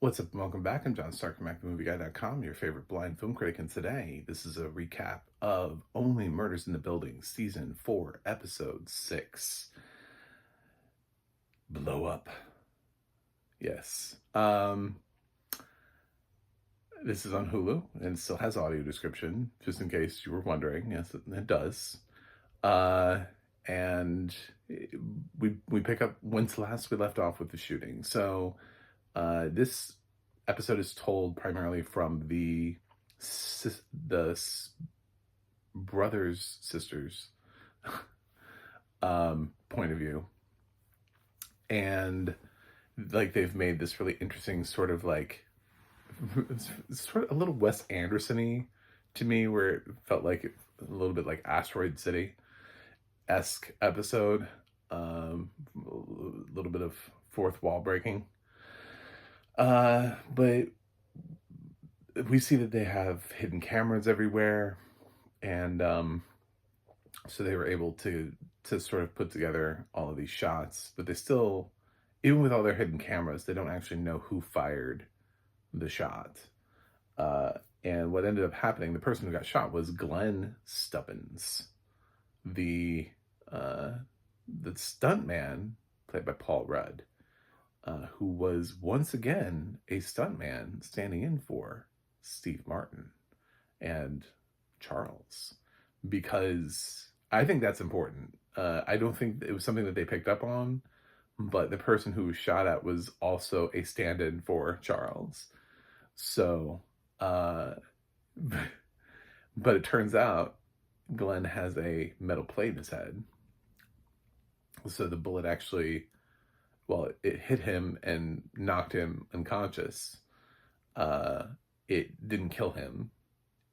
What's up? Welcome back. I'm John Stark from MacTheMovieGuy.com, your favorite blind film critic, and today this is a recap of Only Murders in the Building, Season 4, Episode 6. Blow Up. Yes. This is on Hulu and still has audio description, just in case you were wondering. Yes, it does. Uh, and we pick up when's last we left off with the shooting. So this episode is told primarily from the brothers sisters point of view, and like they've made this really interesting sort of like it's sort of a little Wes Anderson-y to me, where it felt like a little bit like Asteroid City esque episode. A little bit of fourth wall breaking. But we see that they have hidden cameras everywhere, and so they were able to sort of put together all of these shots, but they still, even with all their hidden cameras, they don't actually know who fired the shot. Uh, and what ended up happening, the person who got shot was Glenn Stubbins, the stunt man played by Paul Rudd, who was once again a stuntman standing in for Steve Martin and Charles, because I think that's important. I don't think it was something that they picked up on, but the person who was shot at was also a stand-in for Charles. So, but it turns out Glenn has a metal plate in his head. So the bullet actually, well, it hit him and knocked him unconscious. It didn't kill him.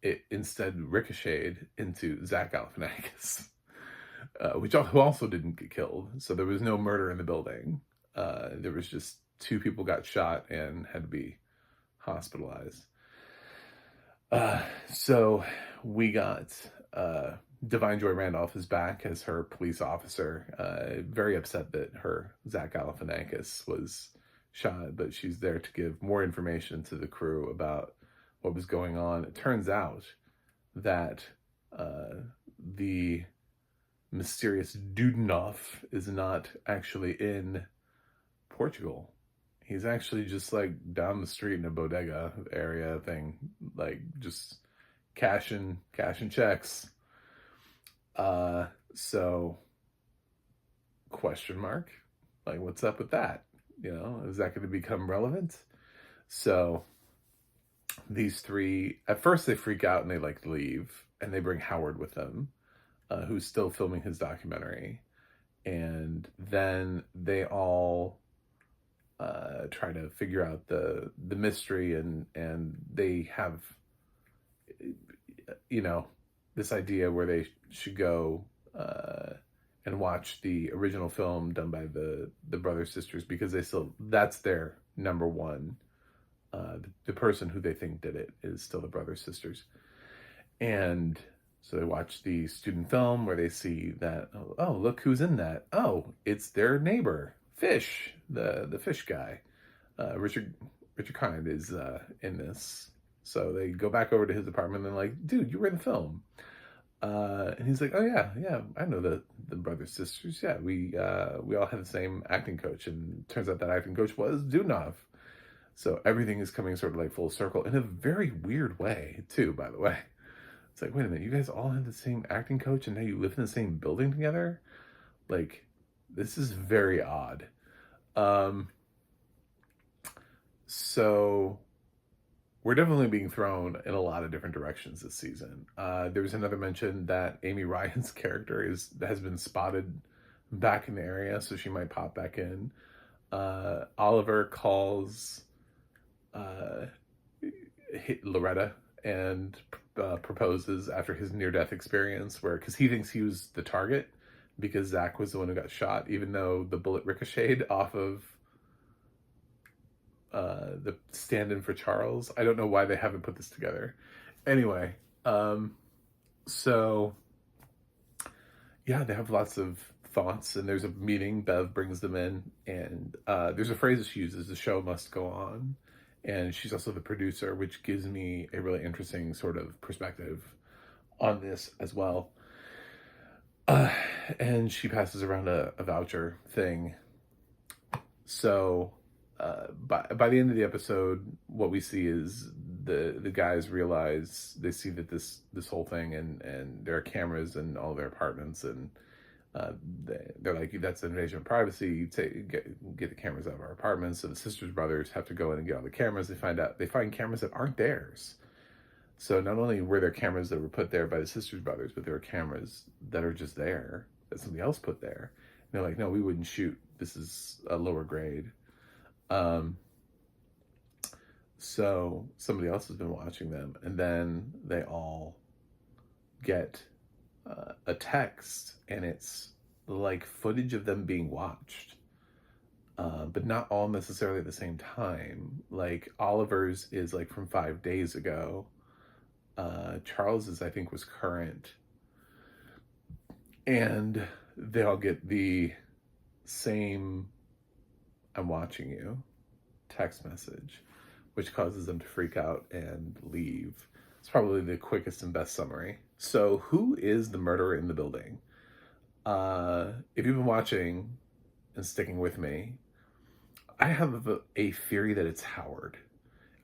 It instead ricocheted into Zach Galifianakis, who also didn't get killed. So there was no murder in the building. There was just two people got shot and had to be hospitalized. So we got Divine Joy Randolph is back as her police officer, very upset that her Zach Galifianakis was shot, but she's there to give more information to the crew about what was going on. It turns out that the mysterious Dudenoff is not actually in Portugal. He's actually just like down the street in a bodega area thing, like just cashing checks. So question mark, like what's up with that? Is that going to become relevant? So these three, at first they freak out and they like leave, and they bring Howard with them, who's still filming his documentary. And then they all try to figure out the mystery, and they have this idea where they should go and watch the original film done by the brothers sisters, because that's their number one. The person who they think did it is still the brothers sisters. And so they watch the student film where they see that, oh, look who's in that. Oh, it's their neighbor, Fish, the fish guy. Richard Kind is in this. So they go back over to his apartment and they're like, dude, you were in the film. And he's like, oh yeah, I know the brothers sisters. Yeah, we all had the same acting coach, and turns out that acting coach was Dunov. So everything is coming sort of like full circle in a very weird way too, by the way. It's like, wait a minute, you guys all had the same acting coach and now you live in the same building together? Like, this is very odd. So we're definitely being thrown in a lot of different directions this season. There was another mention that Amy Ryan's character has been spotted back in the area, so she might pop back in. Oliver calls Loretta and proposes after his near-death experience, because he thinks he was the target because Zach was the one who got shot, even though the bullet ricocheted off of the stand-in for Charles. I don't know why they haven't put this together. Anyway, so yeah, they have lots of thoughts, and there's a meeting. Bev brings them in, and there's a phrase that she uses: "The show must go on." and she's also the producer, which gives me a really interesting sort of perspective on this as well. Uh, and she passes around a voucher thing. So by the end of the episode, what we see is the guys realize, they see that this whole thing, and there are cameras in all their apartments, and uh, they're like, that's an invasion of privacy. Get the cameras out of our apartments. So the sisters brothers have to go in and get all the cameras. They find cameras that aren't theirs. So not only were there cameras that were put there by the sisters brothers, but there were cameras that are just there that somebody else put there. And they're like, no, we wouldn't shoot. This is a lower grade. Um, so somebody else has been watching them, and then they all get a text, and it's like footage of them being watched, but not all necessarily at the same time. Like Oliver's is like from 5 days ago. Charles's, I think, was current, and they all get the same "I'm watching you" text message, which causes them to freak out and leave. It's probably the quickest and best summary. So, who is the murderer in the building? If you've been watching and sticking with me, I have a theory that it's Howard.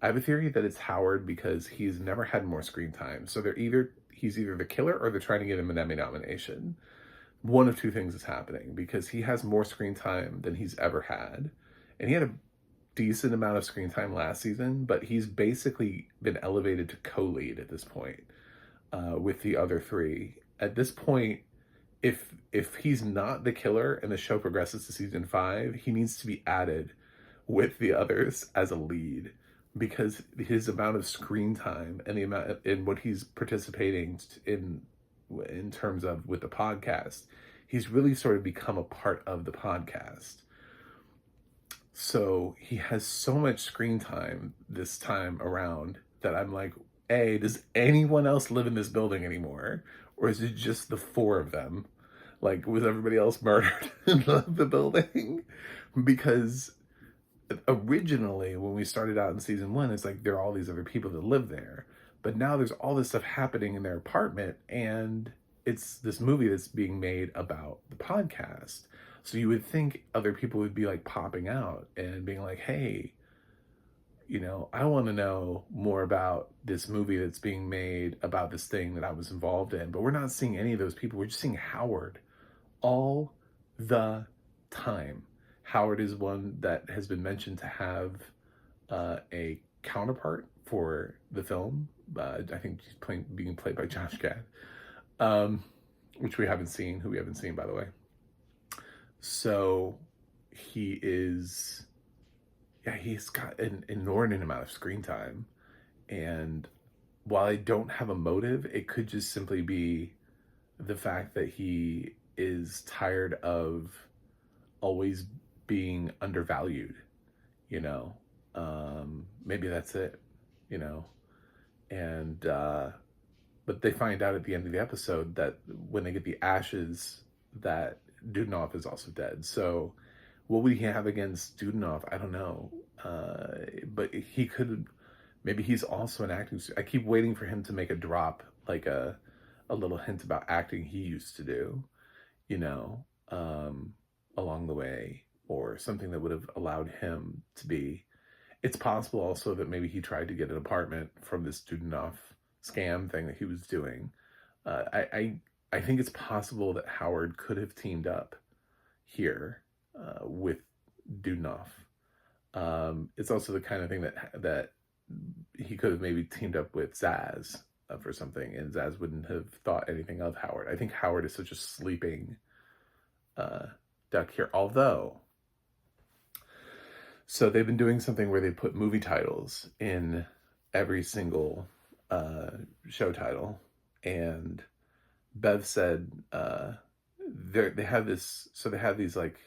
I have a theory that it's Howard because he's never had more screen time. So he's either the killer, or they're trying to get him an Emmy nomination. One of two things is happening, because he has more screen time than he's ever had. And he had a decent amount of screen time last season, but he's basically been elevated to co-lead at this point, with the other three. At this point, if he's not the killer and the show progresses to season 5, he needs to be added with the others as a lead, because his amount of screen time and the amount in what he's participating in terms of with the podcast, he's really sort of become a part of the podcast. So he has so much screen time this time around that I'm like, A, does anyone else live in this building anymore? Or is it just the 4 of them? Like, was everybody else murdered in the building? Because originally, when we started out in season 1, it's like there are all these other people that live there. But now there's all this stuff happening in their apartment, and it's this movie that's being made about the podcast. So you would think other people would be like popping out and being like, hey, I want to know more about this movie that's being made about this thing that I was involved in. But we're not seeing any of those people. We're just seeing Howard all the time. Howard is one that has been mentioned to have a counterpart for the film. I think he's being played by Josh Gad, which we haven't seen, who we haven't seen, by the way. So he's got an inordinate amount of screen time. And while I don't have a motive, it could just simply be the fact that he is tired of always being undervalued, maybe that's it, and but they find out at the end of the episode that when they get the ashes, that Dudenoff is also dead. So what would he have against Dudenoff? I don't know, but he could, maybe he's also an acting. I keep waiting for him to make a drop, like a little hint about acting he used to do, along the way, or something that would have allowed him to be. It's possible also that maybe he tried to get an apartment from this Dudenoff scam thing that he was doing. I think it's possible that Howard could have teamed up here with Dudenoff. It's also the kind of thing that he could have maybe teamed up with Zaz for something, and Zaz wouldn't have thought anything of Howard. I think Howard is such a sleeping duck here. Although, so they've been doing something where they put movie titles in every single show title, and Bev said they have this. So they have these like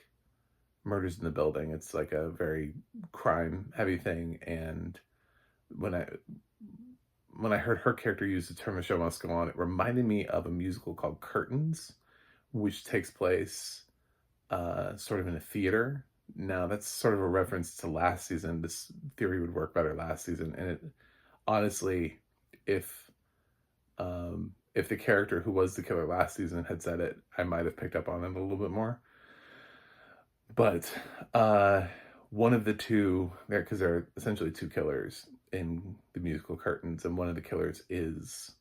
murders in the building. It's like a very crime heavy thing, and when I heard her character use the term "the show must go on," it reminded me of a musical called Curtains, which takes place sort of in a theater, Now that's sort of a reference to last season. This theory would work better last season, and it honestly, if if the character who was the killer last season had said it, I might have picked up on it a little bit more. But one of the two, there, because there are essentially two killers in the musical Curtains, and one of the killers is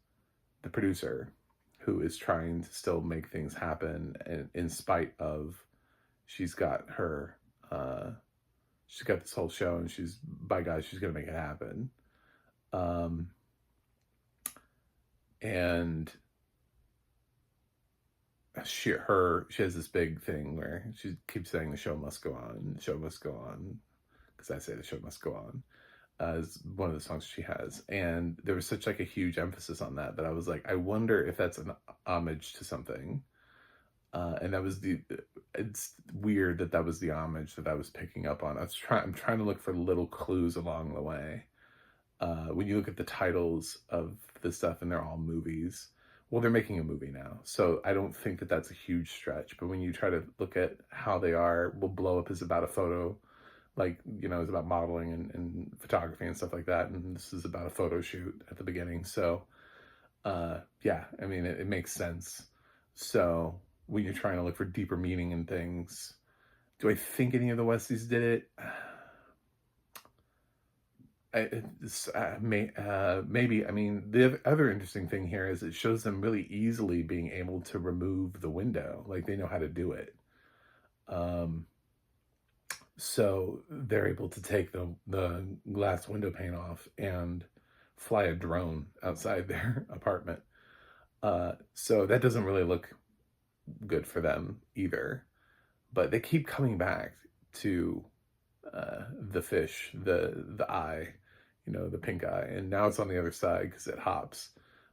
the producer, who is trying to still make things happen, and in spite of she's got her, she's got this whole show, and she's, by God, she's gonna make it happen. Um, and she has this big thing where she keeps saying the show must go on, the show must go on, because I say the show must go on, is one of the songs she has. And there was such like a huge emphasis on that I was like, I wonder if that's an homage to something. And that was it's weird that was the homage that I was picking up on. I'm trying to look for little clues along the way. When you look at the titles of the stuff, and they're all movies. Well, they're making a movie now, so I don't think that that's a huge stretch. But when you try to look at how they are, well, Blow Up is about a photo, like, it's about modeling and photography and stuff like that. And this is about a photo shoot at the beginning. So, yeah, I mean, it makes sense. So when you're trying to look for deeper meaning in things, do I think any of the Westies did it? Maybe. I mean, the other interesting thing here is it shows them really easily being able to remove the window. Like, they know how to do it. So they're able to take the glass window pane off and fly a drone outside their apartment. So that doesn't really look good for them either. But they keep coming back to the fish, the eye, the pink eye, and now it's on the other side because it hops.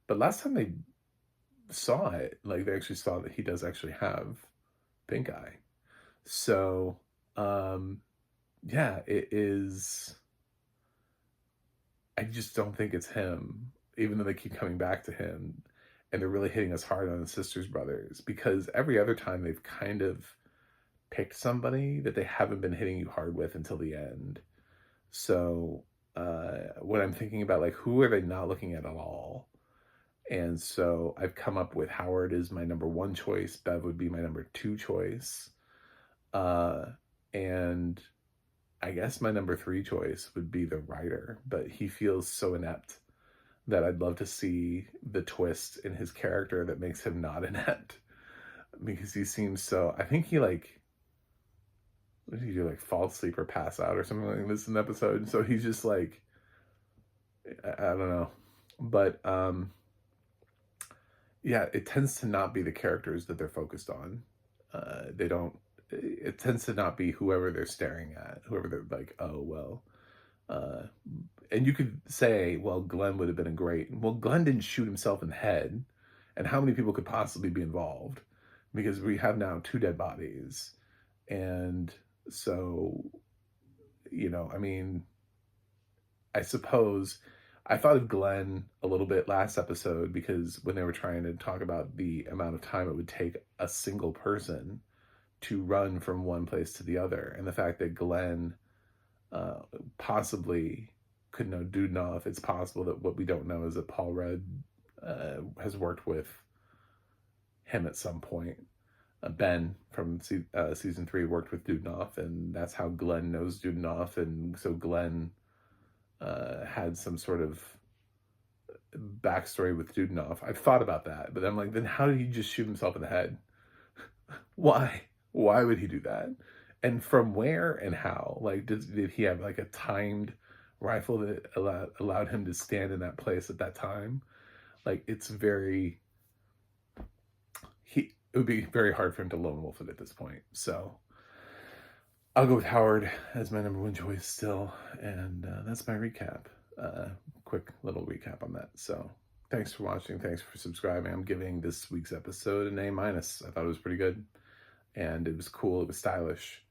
But last time they saw it, like, they actually saw that he does actually have pink eye. So yeah, it is. I just don't think it's him, even though they keep coming back to him, and they're really hitting us hard on the Sisters Brothers, because every other time they've kind of picked somebody that they haven't been hitting you hard with until the end. So when I'm thinking about, like, who are they not looking at all? And so I've come up with Howard is my number one choice. Bev would be my number two choice. And I guess my number three choice would be the writer, but he feels so inept that I'd love to see the twist in his character that makes him not inept, because he seems so, I think he, like, what did he do, like fall asleep or pass out or something like this in the episode? So he's just like, I don't know. But yeah, it tends to not be the characters that they're focused on. They don't, it tends to not be whoever they're staring at, whoever they're like, oh, well. And you could say, well, Glenn would have been well, Glenn didn't shoot himself in the head. And how many people could possibly be involved? Because we have now 2 dead bodies. And so, I mean, I suppose I thought of Glenn a little bit last episode, because when they were trying to talk about the amount of time it would take a single person to run from one place to the other, and the fact that Glenn possibly could know Dudnoff. It's possible that what we don't know is that Paul Rudd has worked with him at some point. Ben from season 3 worked with Dudnoff, and that's how Glenn knows Dudnoff. And so Glenn had some sort of backstory with Dudnoff. I've thought about that, but I'm like, then how did he just shoot himself in the head? Why? Why would he do that? And from where and how? Like, did he have like a timed rifle that allowed him to stand in that place at that time? Like, it would be very hard for him to lone wolf it at this point. So I'll go with Howard as my number one choice still. And that's my recap. Quick little recap on that. So thanks for watching. Thanks for subscribing. I'm giving this week's episode an A-. I thought it was pretty good. And it was cool. It was stylish.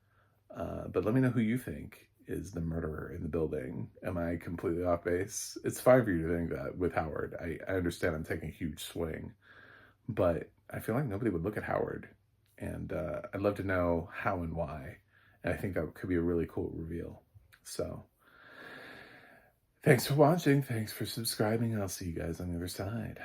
But let me know who you think is the murderer in the building. Am I completely off base? It's fine for you to think that with Howard. I understand I'm taking a huge swing. But I feel like nobody would look at Howard. And I'd love to know how and why. And I think that could be a really cool reveal. So, thanks for watching. Thanks for subscribing. I'll see you guys on the other side.